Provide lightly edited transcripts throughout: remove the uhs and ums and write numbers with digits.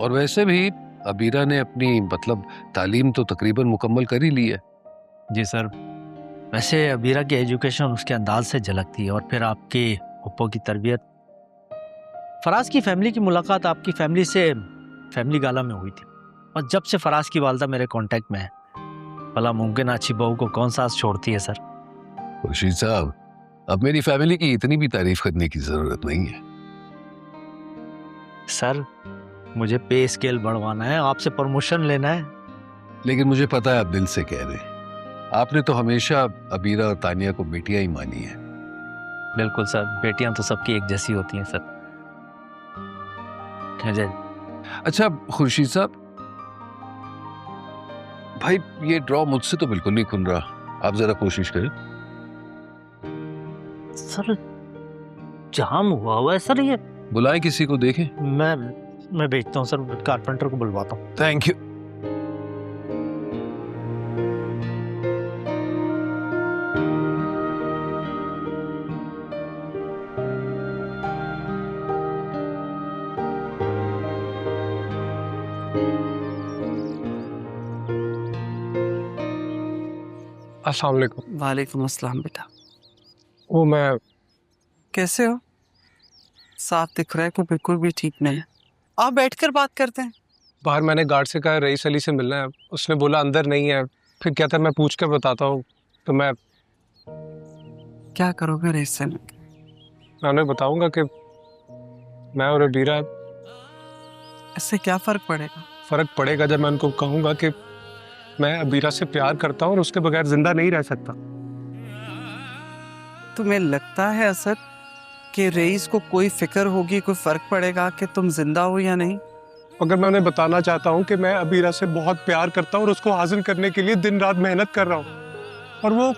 और वैसे भी अबीरा ने अपनी मतलब तालीम तो तकरीबन मुकम्मल कर ही ली है। जी सर, वैसे अबीरा की एजुकेशन उसके अंदाज से झलकती है, और फिर आपकी पप्पो की तरबियत। फराज की फैमिली की मुलाकात आपकी फैमिली से फैमिली गाला में हुई थी, और जब से फराज की वालदा मेरे कांटेक्ट में है, भला मुमकिन अच्छी बहू को कौन साथ छोड़ती है सर। खुर्शीद साहब, अब मेरी फैमिली की इतनी भी तारीफ करने की जरूरत नहीं है। सर मुझे पे स्केल बढ़वाना है, आपसे प्रमोशन लेना है। लेकिन मुझे पता है आप दिल से कह रहे हैं। आपने तो हमेशा अबीरा और तानिया को बेटियां ही मानी है। बिल्कुल सर, बेटियां तो सबकी एक जैसी होती हैं सर। अजय, अच्छा खुर्शीद साहब, भाई ये ड्रॉ मुझसे तो बिल्कुल नहीं खुल रहा, आप जरा कोशिश करें। सर जाम हुआ है सर ये। बुलाएं किसी को, देखें। मैं भेजता हूँ सर, कारपेंटर को बुलवाता हूँ। Thank you. अस्सलाम वालेकुम। वालेकुम अस्सलाम बेटा। वो मैं कैसे हो? साफ दिख रहा है कि बिल्कुल भी ठीक नहीं है। आप बैठकर बात करते हैं। बाहर मैंने गार्ड से कहा रईस अली से मिलना है, उसने बोला अंदर नहीं है। फिर क्या था, मैं पूछ कर बताता हूँ। तो मैं क्या करोगे रेस से? उन्हें बताऊंगा कि मैं और अबीरा। इससे क्या फर्क पड़ेगा? फर्क पड़ेगा जब मैं उनको कहूंगा कि मैं अबीरा से प्यार करता हूँ और उसके बगैर जिंदा नहीं रह सकता। तुम्हें लगता है असद कि रईस को कोई फिक्र होगी, कोई फर्क पड़ेगा कि तुम जिंदा हो या नहीं? अगर मैं उन्हें बताना चाहता हूँ कि मैं अबीरा से बहुत प्यार करता हूँ और उसको हासिल करने के लिए दिन रात मेहनत कर रहा हूँ और वो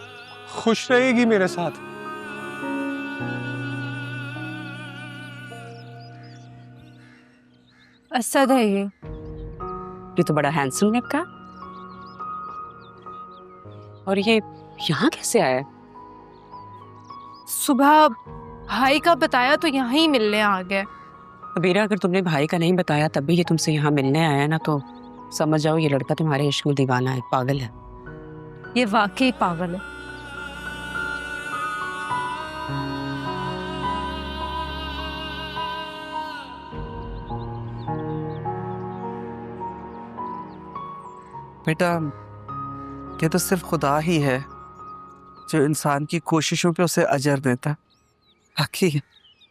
खुश रहेगी मेरे साथ। असद है ये तो बड़ा हैंडसम नेप का। और ये यहाँ कैसे आया? सुबह भाई का बताया तो यहाँ ही मिलने आ गए। अबीरा, अगर तुमने भाई का नहीं बताया तब भी ये तुमसे यहाँ मिलने आया ना, तो समझ जाओ ये लड़का तुम्हारे इश्क में दीवाना है, पागल है। ये वाकई पागल है। बेटा, ये तो सिर्फ खुदा ही है जो इंसान की कोशिशों पे उसे अजर देता है। बाकी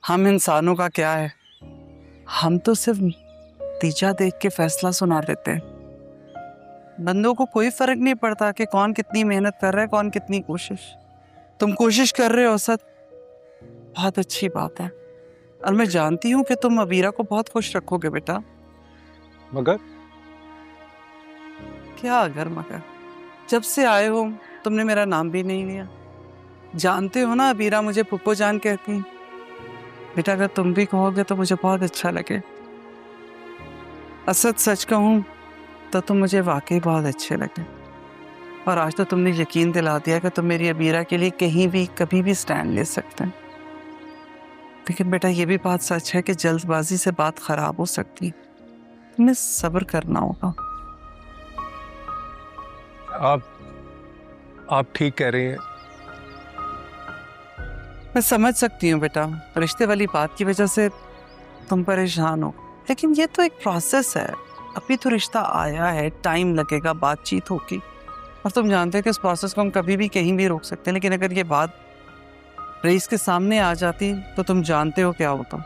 हम इंसानों का क्या है? हम तो सिर्फ नतीजा देख के फैसला सुना देते हैं। बंदों को कोई फर्क नहीं पड़ता कि कौन कितनी मेहनत कर रहा है, कौन कितनी कोशिश। तुम कोशिश कर रहे हो असद, बहुत अच्छी बात है, और मैं जानती हूँ कि तुम अबीरा को बहुत खुश रखोगे बेटा। मगर क्या अगर मगर? जब से आए हो तुमने मेरा नाम भी नहीं लिया। जानते हो ना अबीरा मुझे पुप्पो जान कहती हैं। बेटा अगर तुम भी कहोगे तो मुझे बहुत अच्छा लगे। असद सच कहूँ तो तुम मुझे वाकई बहुत अच्छे लगे, और आज तो तुमने यकीन दिला दिया कि तुम मेरी अबीरा के लिए कहीं भी कभी भी स्टैंड ले सकते हैं। लेकिन बेटा ये भी बात सच है कि जल्दबाजी से बात खराब हो सकती है। तुम्हें सब्र करना होगा। आप ठीक कह रही हैं। मैं समझ सकती हूँ बेटा, रिश्ते वाली बात की वजह से तुम परेशान हो, लेकिन ये तो एक प्रोसेस है। अभी तो रिश्ता आया है, टाइम लगेगा, बातचीत होगी, और तुम जानते हो कि इस प्रोसेस को हम कभी भी कहीं भी रोक सकते हैं। लेकिन अगर ये बात रईस के सामने आ जाती तो तुम जानते हो क्या होता।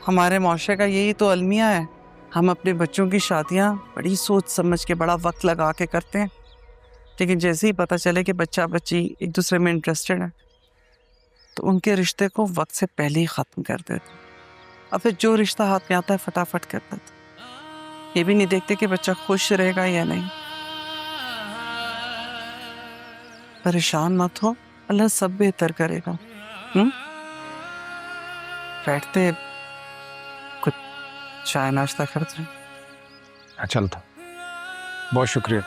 हमारे माशरे का यही तो अलमिया है। हम अपने बच्चों की शादियाँ बड़ी सोच समझ के, बड़ा वक्त लगा के करते हैं, लेकिन जैसे ही पता चले कि बच्चा बच्ची एक दूसरे में इंटरेस्टेड है तो उनके रिश्ते को वक्त से पहले ही ख़त्म कर देते, और फिर जो रिश्ता हाथ में आता है फटाफट कर देते। ये भी नहीं देखते कि बच्चा खुश रहेगा या नहीं। परेशान मत हो, अल्लाह सब बेहतर करेगा। बैठते कुछ चाय नाश्ता करते हैं। चलता, बहुत शुक्रिया।